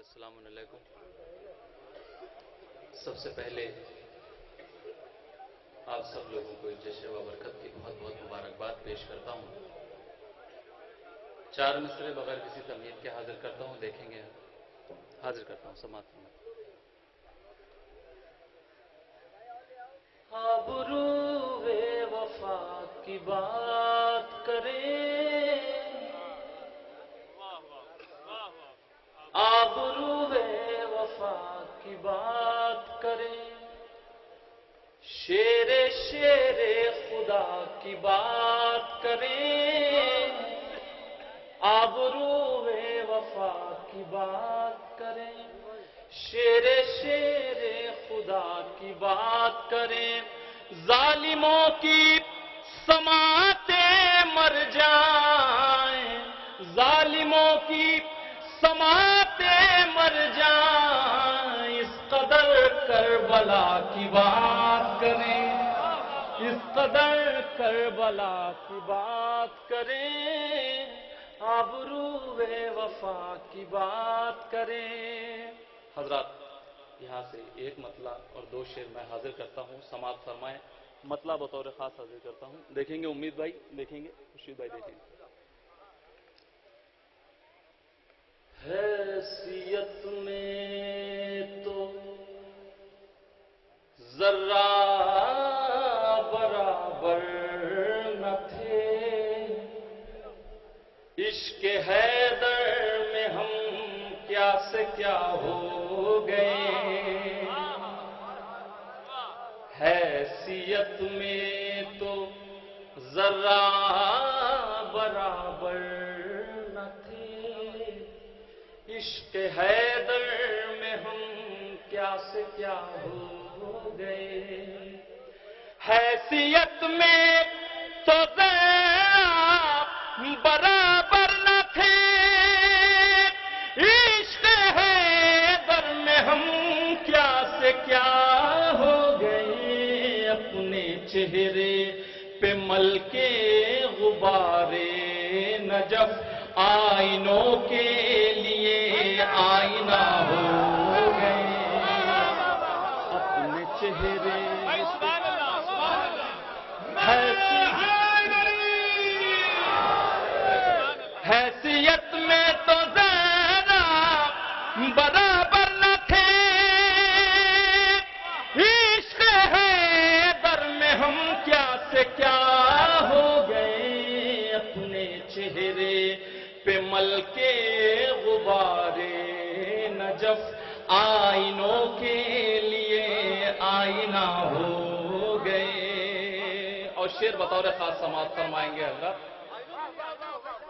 السلام علیکم. سب سے پہلے آپ سب لوگوں کو جشن و برکت کی بہت بہت مبارکباد پیش کرتا ہوں. 4 مصرے بغیر کسی تمہید کے حاضر کرتا ہوں. دیکھیں گے حاضر کرتا ہوں. سماعت فرمائیں. آبرو وفا کی بات کریں, آبرو وفا کی بات کریں, شیر خدا کی بات کریں, آبرو وفا کی بات کریں, شیر خدا کی بات کریں. ظالموں کی سماعتیں مر جائیں, ظالموں کی سماعتیں مر جائیں, اس قدر کربلا کی بات کریں, اس قدر کربلا کی بات کریں, آبرو وفا کی بات کریں. حضرات, یہاں سے ایک مطلع اور 2 شعر میں حاضر کرتا ہوں. سماعت فرمائیں. مطلع بطور خاص حاضر کرتا ہوں. دیکھیں گے امید بھائی, دیکھیں گے خورشید بھائی, دیکھیں گے. حیثیت میں تو ذرہ برابر نہ تھے, عشق حیدر میں ہم کیا سے کیا ہو گئے. حیثیت میں تو ذرہ برابر نہ تھے, عشق حیدر میں ہم کیا سے کیا ہو گئے. حیثیت میں تو ذرہ برابر نہ تھے, عشق حیدر میں ہم کیا سے کیا ہو گئے. اپنے چہرے پہ مل کے غبارے نجف, آئینوں کے لیے آئینہ ہو گئے. اپنے چہرے حیثیت میں تو ذرا برابر نہ تھے, عشق حیدر میں ہم کیا سے کیا ہو گئے. اپنے چہرے پہ مل کے غبارے نجف, آئینوں کے لیے آئینہ ہو گئے. اور شعر بطور خاص سماعت فرمائیں گے حضرات.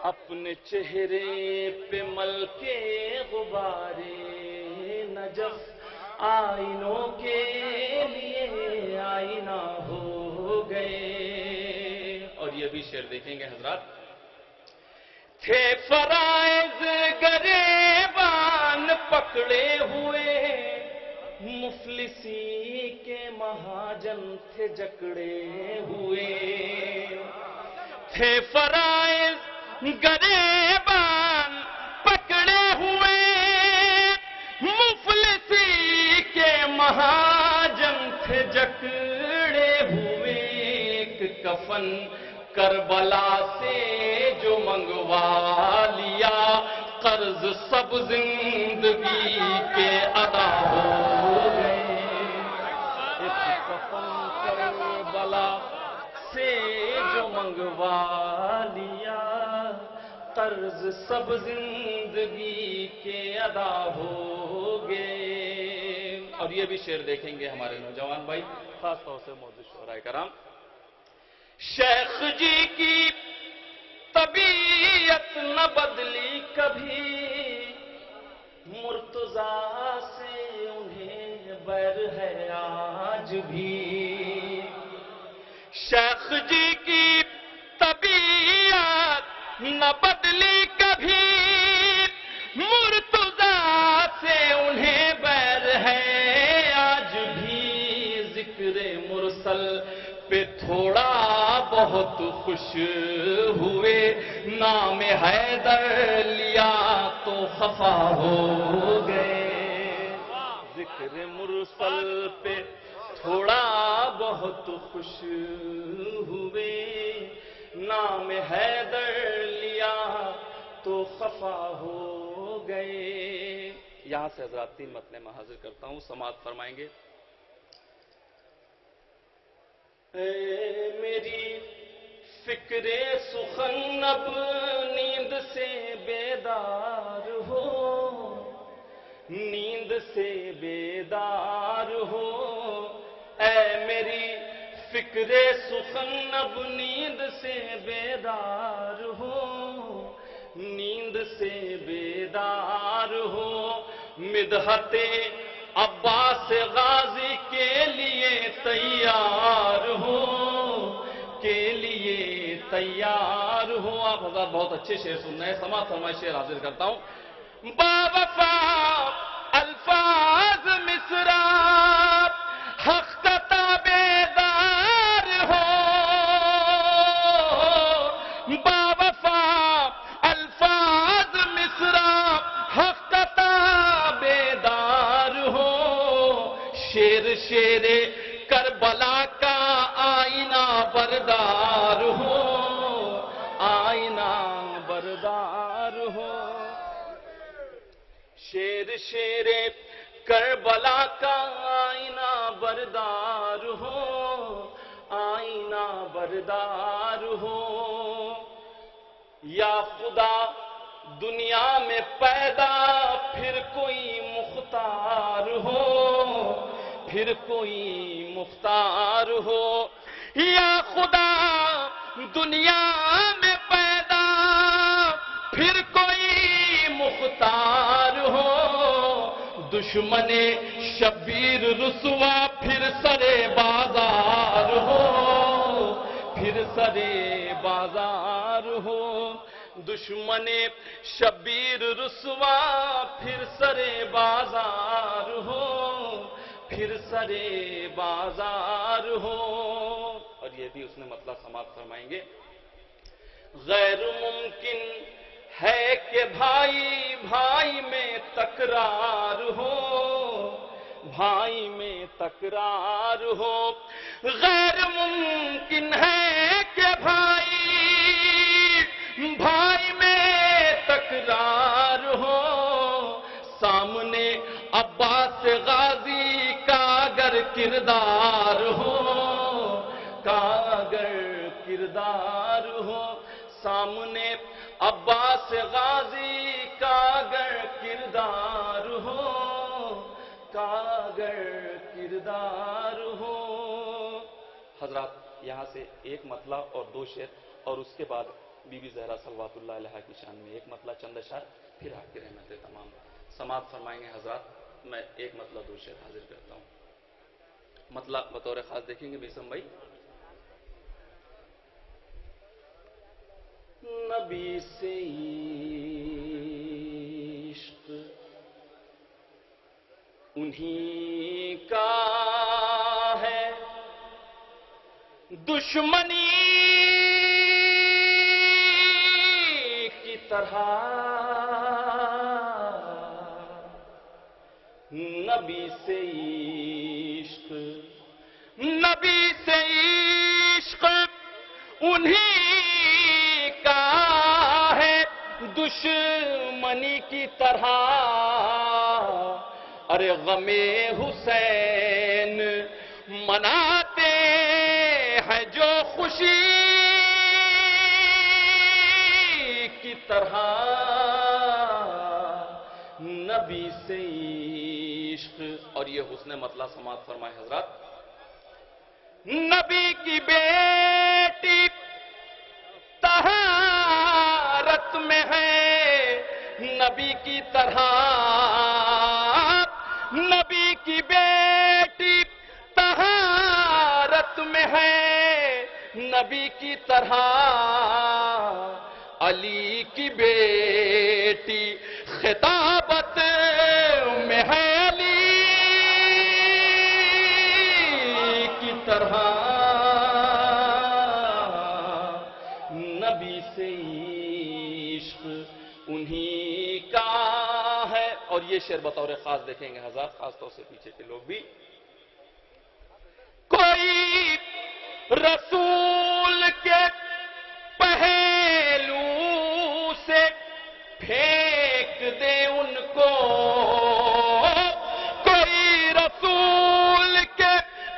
اپنے چہرے پہ مل کے غبارے نجف, آئینوں کے لیے آئینہ ہو گئے. اور یہ بھی شعر دیکھیں گے حضرات. تھے فرائض گریبان پکڑے ہوئے, مفلسی کے مہاجن تھے جکڑے ہوئے. تھے فرائض گریبان پکڑے ہوئے, مفلسی کے مہاجن تھے جکڑے ہوئے. ایک کفن کربلا سے جو منگوا لیا, قرض سب زندگی کے ادا ہو گئے. ایک کفن کربلا سے جو منگوا لیا, قرض سب زندگی کے ادا ہو گئے. اور یہ بھی شعر دیکھیں گے ہمارے نوجوان بھائی, خاص طور سے معزز شعراء کرام. شیخ جی کی طبیعت نہ بدلی کبھی, مرتضیٰ سے انہیں بیر ہے آج بھی. شیخ جی کی طبیعت نہ بدلی کبھی, مرتضیٰ سے انہیں بیر ہے آج بھی. ذکر مرسل پہ تھوڑا بہت خوش ہوئے, نام حیدر لیا تو خفا ہو گئے. ذکر مرسل پہ تھوڑا بہت خوش ہوئے، نام حیدر لیا تو خفا ہو گئے۔ یہاں سے حضرات 3 متن میں حاضر کرتا ہوں، سماعت فرمائیں گے۔ اے میری فکر سخن اب نیند سے بیدار ہو، نیند سے بیدار ہو، اے میری فکر سخن اب نیند سے بیدار ہو، نیند سے بیدار ہو، مدحت عباس غازی کے لیے تیار ہو، کے لیے تیار ہو۔ آپ حضرات بہت اچھے شعر سن رہے ہیں، سماعت فرمائے، شعر حاضر کرتا ہوں۔ باوفا الفاظ مصرا حق کا تابعدار ہو، باوفا الفاظ مصرا حق کا تابعدار ہو، شیر شیر کربلا کا آئینہ بردار ہو، آئینہ بردار ہو، شیر شیر کربلا کا آئینہ بردار ہو، آئینہ بردار ہو۔ یا خدا دنیا میں پیدا پھر کوئی مختار ہو، پھر کوئی مختار ہو، یا خدا دنیا میں پیدا پھر کوئی مختار ہو، دشمن شبیر رسوا پھر سرے بازار ہو، پھر سرے بازار ہو، دشمن شبیر رسوا پھر سرے بازار ہو، پھر سرے بازار ہو۔ اور یہ بھی اس نے مطلب سماعت فرمائیں گے۔ غیر ممکن ہے کہ بھائی بھائی میں تکرار ہو، بھائی میں تکرار ہو، غیر ممکن ہے کہ بھائی بھائی میں تکرار ہو، سامنے عباس غازی کا اگر کردار ہو، کا اگر کردار ہو، سامنے عباس غازی کا اگر کردار ہو، کا اگر کردار ہو۔ حضرات یہاں سے ایک مطلع اور 2 شعر، اور اس کے بعد بی بی زہرا صلوات اللہ علیہا کی شان میں ایک مطلع چند اشعار، پھر آپ کی رحمت تمام سماعت فرمائیں گے۔ حضرات میں ایک مطلع 2 شعر حاضر کرتا ہوں۔ مطلع بطور خاص دیکھیں گے بیسم بھائی۔ نبی سے عشق انہی کا ہے، دشمنی کی طرح نبی سے عشق، نبی سے عشق انہی کا ہے، دشمنی کی طرح، ارے غم حسین مناتے ہیں جو خوشی کی طرح، نبی سے عشق۔ اور یہ حسن مطلع سماعت فرمائے حضرات۔ نبی کی بیٹی طہارت میں ہے، نبی کی طرح، نبی کی بیٹی طہارت میں ہے، نبی کی طرح، علی کی بیٹی خطابت میں ہے، علی کی طرح، نبی سے عشق انہی کا ہے۔ اور یہ شعر بطور خاص دیکھیں گے حضرات، خاص طور سے پیچھے کے لوگ بھی. کوئی رسول کے پہلو سے پھینک دے ان کو، کوئی رسول کے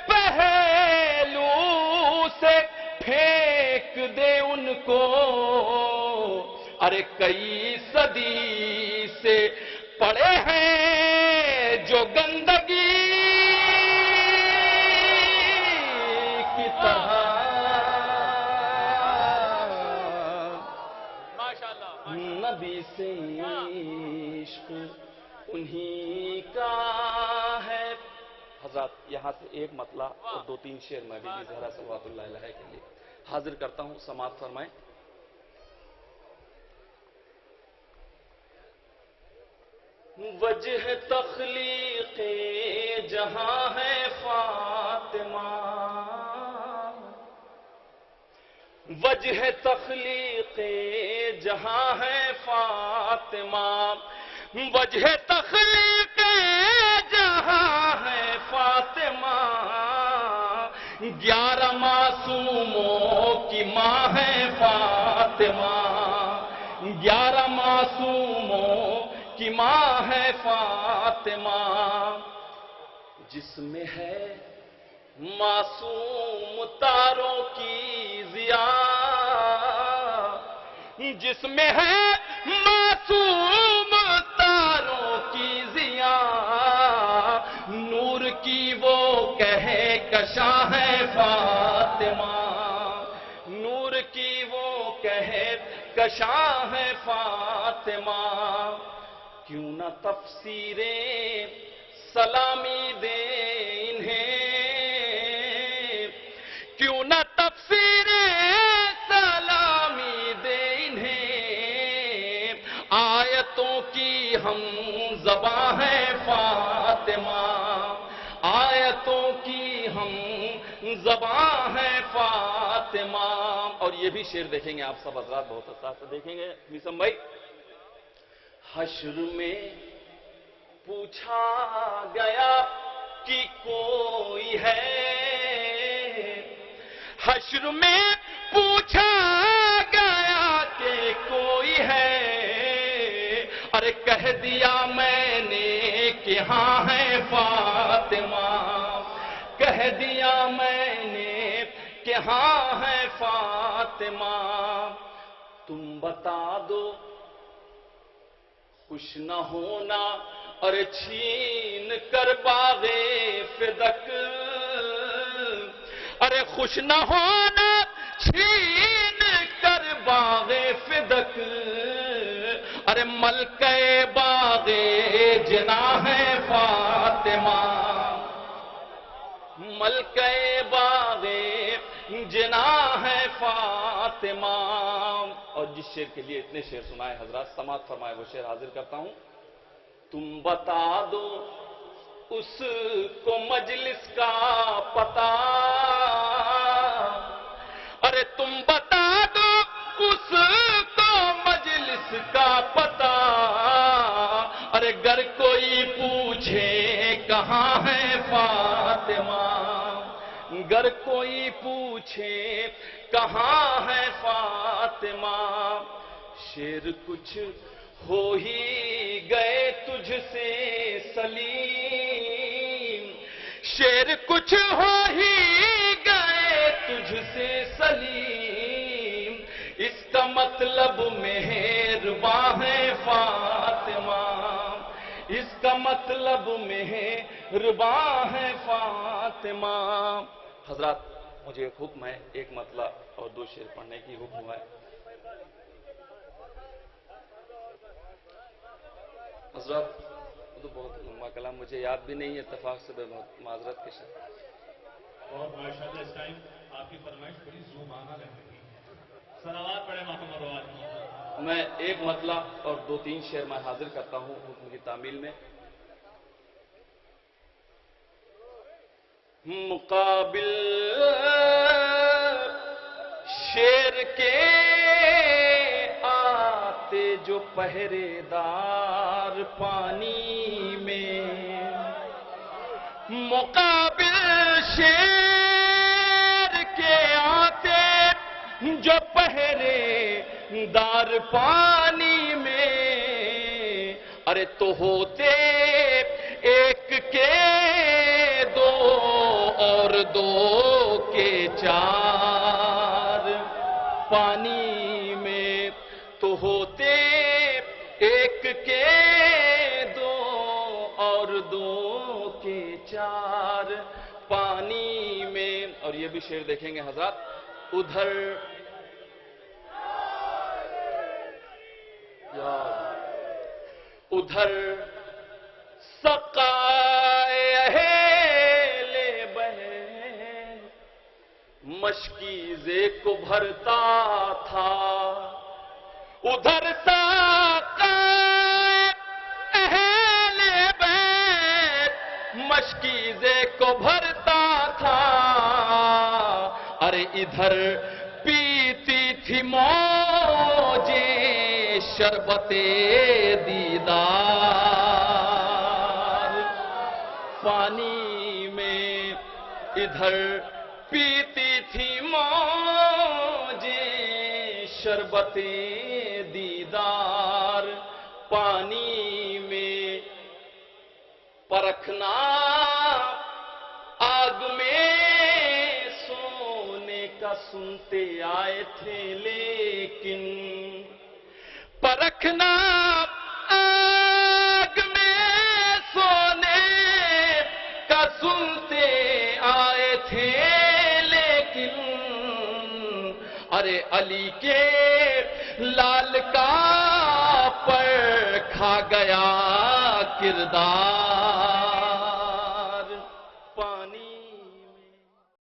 پہلو سے پھینک دے ان کو. ارے کئی صدی سے پڑے ہیں جو گندگی کی طرح، نبی سے عشق انہی کا ہے. حضرات یہاں سے ایک مطلع اور 2-3 شعر میں بی بی زہرا صلوات اللہ علیہ کے لیے حاضر کرتا ہوں، سماعت فرمائیں. وجہ تخلیق جہاں ہے فاطمہ، وجہ تخلیق جہاں ہے فاطمہ، وجہ تخلیق جہاں ہے فاطمہ. 11 معصوموں کی ماں ہے فاطمہ، 11 معصوموں کی ماں ہے فاطمہ. جس میں ہے معصوم تاروں کی ضیا، جس میں ہے معصوم تاروں کی ضیا، نور کی وہ کہے کشاں ہے فاطمہ، نور کی وہ کہے کشاں ہے فاطمہ. کیوں نہ تفسیریں سلامی دے انہیں، کیوں نہ تفسیریں سلامی دے انہیں، آیتوں کی ہم زباں ہے فاطمہ، آیتوں کی ہم زباں ہے فاطمہ. اور یہ بھی شعر دیکھیں گے آپ سب حضرات بہت حساس سے دیکھیں گے میسم بھائی. حشر میں پوچھا گیا کہ کوئی ہے، حشر میں پوچھا گیا کہ کوئی ہے. ارے کہہ دیا میں نے کہ ہاں ہے فاطمہ، کہہ دیا میں نے کہ ہاں ہے فاطمہ. تم بتا دو خوش نہ ہونا اور چھین کر باغے فدق، ارے خوش نہ ہونا چھین کر باغے فدق. ارے ملکہ باغے جنا ہے فاطمہ، ملکہ باغے جنا ہے فاطمہ. اور جس شعر کے لیے اتنے شعر سنائے حضرات، سماعت فرمائے وہ شعر حاضر کرتا ہوں. تم بتا دو اس کو مجلس کا پتہ، ارے تم بتا دو اس کو مجلس کا پتہ. ارے گر کوئی پوچھے کہاں ہے فاطمہ، گر کوئی پوچھے کہاں ہے فاطمہ. شعر کچھ ہو ہی گئے تجھ سے سلیم، شعر کچھ ہو ہی گئے تجھ سے سلیم. اس کا مطلب مہرباں ہے فاطمہ، اس کا مطلب مہرباں ہے فاطمہ. حضرات مجھے ایک حکم ہے، ایک مطلب اور 2 شعر پڑھنے کی حکم ہے. حضرات تو بہت لمبا کلام مجھے یاد بھی نہیں ہے، اتفاق سے معذرت کے ساتھ. بہت ماشاءاللہ اس ٹائم آپ کی فرمائش بڑی زومانہ لگ رہی ہے. صلوات پڑھے محمد رواد. میں ایک مطلب اور 2-3 شعر میں حاضر کرتا ہوں حکم کی تعمیل میں. مقابل شعر کے آتے جو پہرے دار پانی میں، مقابل شیر کے آتے جو پہرے دار پانی میں، ارے تو ہوتے ایک کے دو اور دو کے چار پانی میں، تو ہوتے ایک کے دو اور دو کے چار پانی میں۔ اور یہ بھی شعر دیکھیں گے حضرات، ادھر سقائے اہل بہر مشکیزے کو بھرتا تھا، ادھر سقائے اہل بہر مشکیزے کو بھرتا تھا، ارے ادھر پیتی تھی موجیں شربت دیدار پانی میں، ادھر پیتی تھی موجیں شربت دیدار پانی میں، پرکھنا آگ میں سونے کا سنتے آئے تھے، لیکن پرکھنا آگ میں سونے کا سنتے آئے تھے، لیکن ارے علی کے لال کا پر کھا گیا کردار پانی